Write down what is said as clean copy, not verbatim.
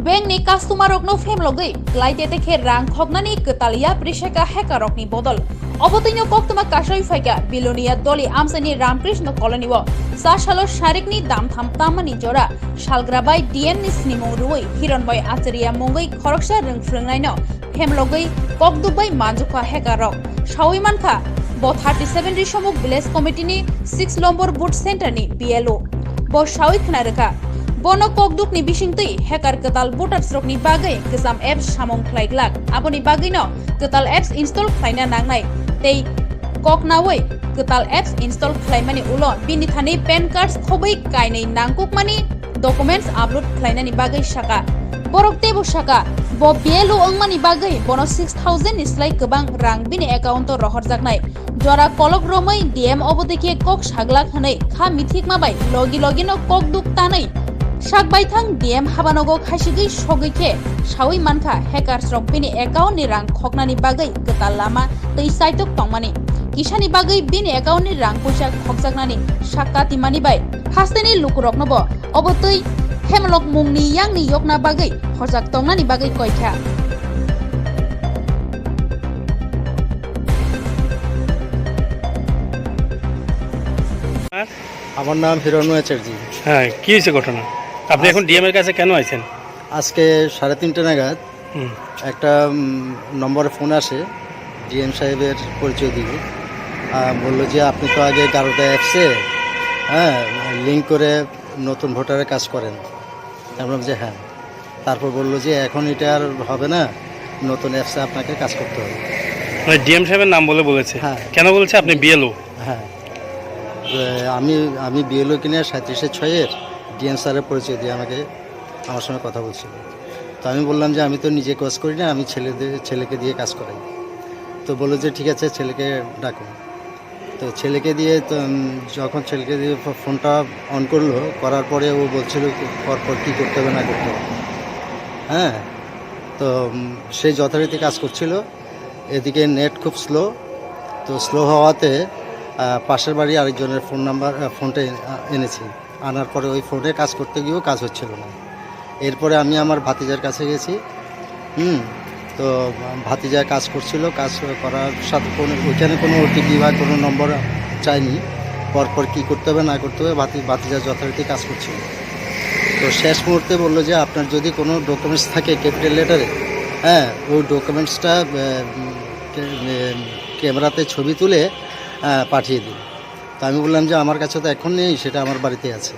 Bank ni customer rok no fem logi, laite te khe rang khognani ketalia prishaka hacker rok ni bodol. Obotinyo koktuma kasoi faika bilonia doli amsani Ramkrishna colony wo sashalo sharik ni dam tham tamani jora shalgrabai DM ni snimong ruoi hironboy acharia mongoi khoroksha rungfrungnai no fem logi kokdubai manjukha hacker rok shawi mankha bo 37 risomuk village committee ni 6 নম্বর boot center ni BLO bo shawi khnaraka bono kokduk ni bisingtui hacker ketal voters rok ni bagai kesam apps samong khlaiglak aboni bagai no ketal apps install khlaina nangnai tei koknawoi ketal apps install khlaimani ulo bini thani pan cards khobai kainai nangkukmani documents upload khlainani bagai saka borok tebo saka bo BLO ongmani bagai bono 6000 islai kebang rang bini account rohorjaknai jora kolok romai DM obodeke kok saglak hanai kha mithik mabai logi no kokduk tanai Shak baithang DM habanogo khasigi sogike shawi mankha hackers rok bini account ni rang khoknani bagai ketal lama tei saitok tongmani kisani bagai bini account ni rang poisa khokjaknani sakka timani bai hasteni lukurok nobo obotoi hemlok mungni yangni yokna bagai hojak tongnani bagai koikha আমার নাম হিরণ্ময় চ্যাটার্জি। হ্যাঁ, কি হয়েছে ঘটনা? আপনি এখন DM এর কাছে কেন আইছেন? আজকে 3:30 নাগাদ একটা নম্বরে ফোন আসে, ডিএম সাহেবের পরিচয় দিবে, বললো যে আপনি তো আগে 11টা অ্যাপসে লিঙ্ক করে নতুন ভোটারের কাজ করেন। আমি বললাম যে হ্যাঁ। তারপর বললো যে এখন এটা আর হবে না, নতুন অ্যাপসে আপনাকে কাজ করতে হবে। মানে ডিএম সাহেবের নাম বলেছে? হ্যাঁ। কেন বলছে? আপনি বিএলও? হ্যাঁ, আমি বিএলও কিনে 37/6 ডিএম স্যারের পরিচয় দিয়ে আমার সঙ্গে কথা বলছিল। তো আমি বললাম যে আমি তো নিজে কাজ করি না, আমি ছেলেকে দিয়ে কাজ করাই। তো বললো যে ঠিক আছে, ছেলেকে ডাকুন। তো ছেলেকে দিয়ে যখন ছেলেকে দিয়ে ফোনটা অন করলো, করার পরে ও বলছিল পরপর কী করতে হবে না করতে হবে। হ্যাঁ, তো সে যথারীতি কাজ করছিল। এদিকে নেট খুব স্লো, তো স্লো হওয়াতে পাশের বাড়ি আরেকজনের ফোনটা এনেছি। আনার পরে ওই ফোনে কাজ করতে গিয়েও কাজ হচ্ছিল না। এরপরে আমি আমার ভাতিজার কাছে গেছি। তো ভাতিজা কাজ করছিল, কাজ করার সাথে ওইখানে কোনো ওটিপি বা কোনো নম্বর চাইনি, পরপর কী করতে হবে না করতে হবে ভাতিজা যথারীতি কাজ করছিল। তো শেষ মুহূর্তে বললো যে আপনার যদি কোনো ডকুমেন্টস থাকে ক্যাপিটাল লেটারে, ওই ডকুমেন্টসটা ক্যামেরাতে ছবি তুলে পাঠিয়ে দিন। তো আমি বললাম যে আমার কাছে তো এখন নেই, সেটা আমার বাড়িতে আছে।